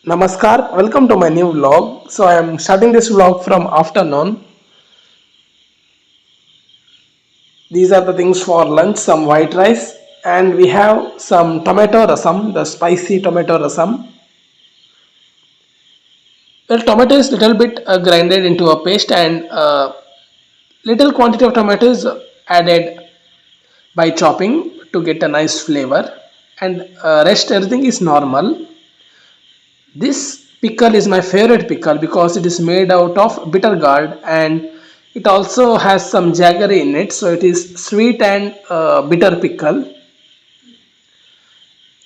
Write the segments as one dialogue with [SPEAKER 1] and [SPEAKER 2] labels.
[SPEAKER 1] Namaskar, welcome to my new vlog. So I am starting this vlog from afternoon. These are the things for lunch, some white rice, and we have some tomato rasam, the spicy tomato rasam. Well, tomato is little bit grinded into a paste, and little quantity of tomato is added by chopping to get a nice flavor, and rest everything is normal. This pickle is my favorite pickle because it is made out of bitter gourd, and it also has some jaggery in it, so it is sweet and bitter pickle.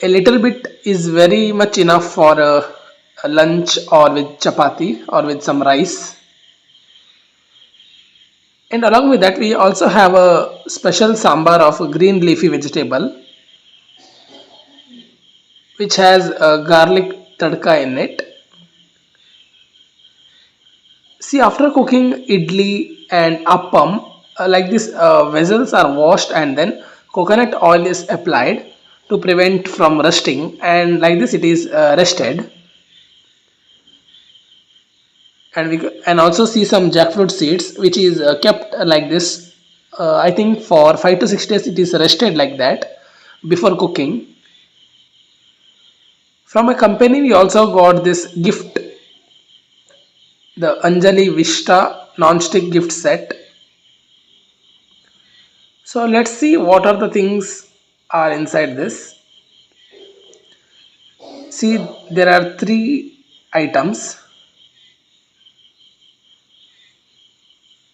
[SPEAKER 1] A little bit is very much enough for a lunch or with chapati or with some rice. And along with that, we also have a special sambar of a green leafy vegetable which has a garlic tadka in it. See, after cooking idli and appam, like this, vessels are washed and then coconut oil is applied to prevent from rusting, and like this, it is rested. And and also see some jackfruit seeds, which is kept like this. I think for 5 to 6 days, it is rested like that before cooking. From a company, we also got this gift, the Anjali Vista non-stick gift set. So let's see what are the things are inside this. See, there are three items.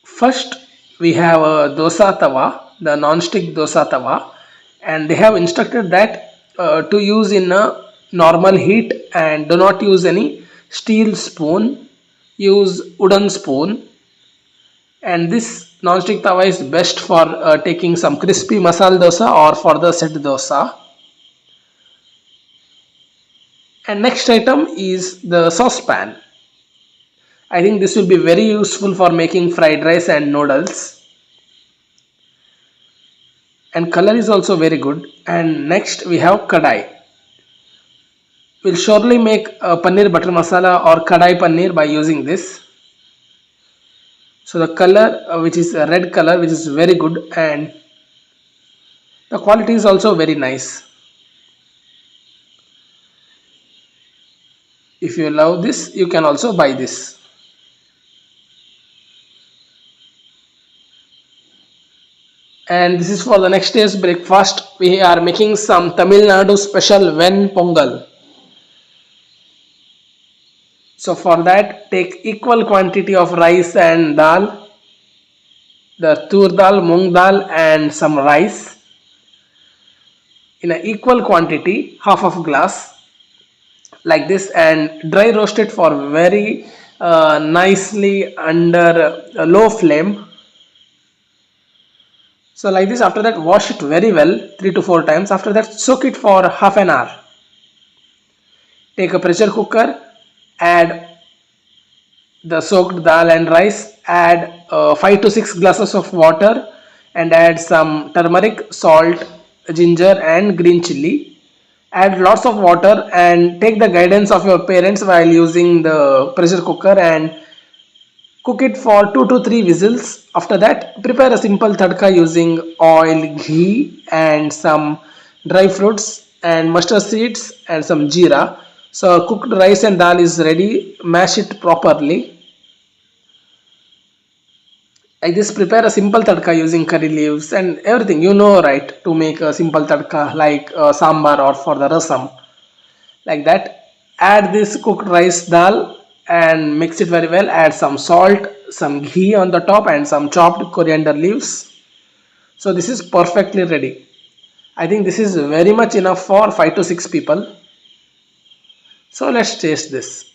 [SPEAKER 1] First, we have a dosa tawa, the non-stick dosa tawa, and they have instructed that to use in a normal heat and do not use any steel spoon, use wooden spoon. And this non-stick tawa is best for taking some crispy masala dosa or for the set dosa. And next item is the saucepan. I think this will be very useful for making fried rice and noodles. And color is also very good. And next we have kadai. We'll surely make paneer butter masala or kadai paneer by using this. So the color, which is a red color, which is very good, and the quality is also very nice. If you love this, you can also buy this. And this is for the next day's breakfast. We are making some Tamil Nadu special Ven Pongal. So for that, take equal quantity of rice and dal, the tur dal, mung dal, and some rice in an equal quantity, half of glass, like this, and dry roast it for very nicely under a low flame. So like this, after that, wash it very well 3 to 4 times. After that, soak it for half an hour. Take a pressure cooker, add the soaked dal and rice, add 5 to 6 glasses of water, and add some turmeric, salt, ginger, and green chili. Add lots of water and take the guidance of your parents while using the pressure cooker and cook it for 2 to 3 whistles. After that, prepare a simple tadka using oil, ghee, and some dry fruits and mustard seeds and some jeera. So cooked rice and dal is ready. Mash it properly. I just prepare a simple tadka using curry leaves and everything, you know, right, to make a simple tadka like sambar or for the rasam, like that. Add this cooked rice dal and mix it very well. Add some salt, some ghee on the top, and some chopped coriander leaves. So this is perfectly ready. I think this is very much enough for 5 to 6 people. So let's taste this.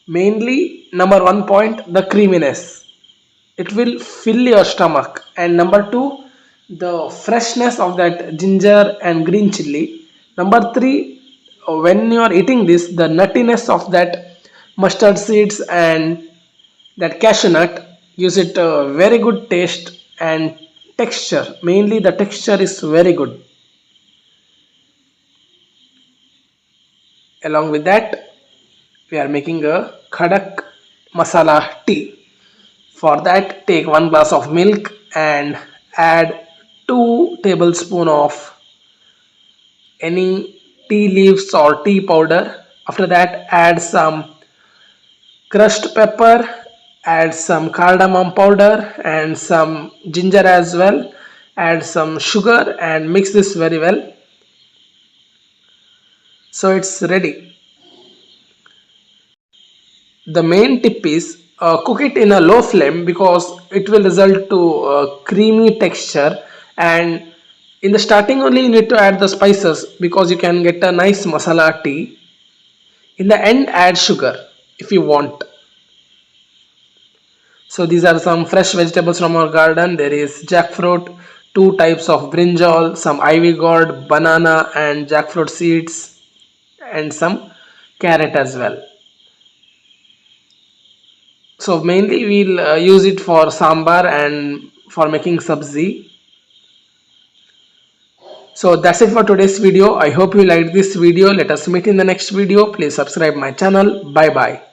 [SPEAKER 1] Mainly, number one point, the creaminess. It will fill your stomach. And number two, the freshness of that ginger and green chili. Number three, when you are eating this, the nuttiness of that mustard seeds and that cashew nut gives it a very good taste and texture. Mainly the texture is very good. Along with that, we are making a Khadak masala tea. For that, take 1 glass of milk and add 2 tablespoons of any tea leaves or tea powder. After that, add some crushed pepper, add some cardamom powder and some ginger as well. Add some sugar and mix this very well. So it's ready. The main tip is cook it in a low flame because it will result to creamy texture, and in the starting only you need to add the spices because you can get a nice masala tea. In the end add sugar if you want. So these are some fresh vegetables from our garden. There is jackfruit, two types of brinjal, some ivy gourd, banana and jackfruit seeds, and some carrot as well. So mainly we'll use it for sambar and for making sabzi. So that's it for today's video. I hope you liked this video. Let us meet in the next video. Please subscribe my channel. Bye bye.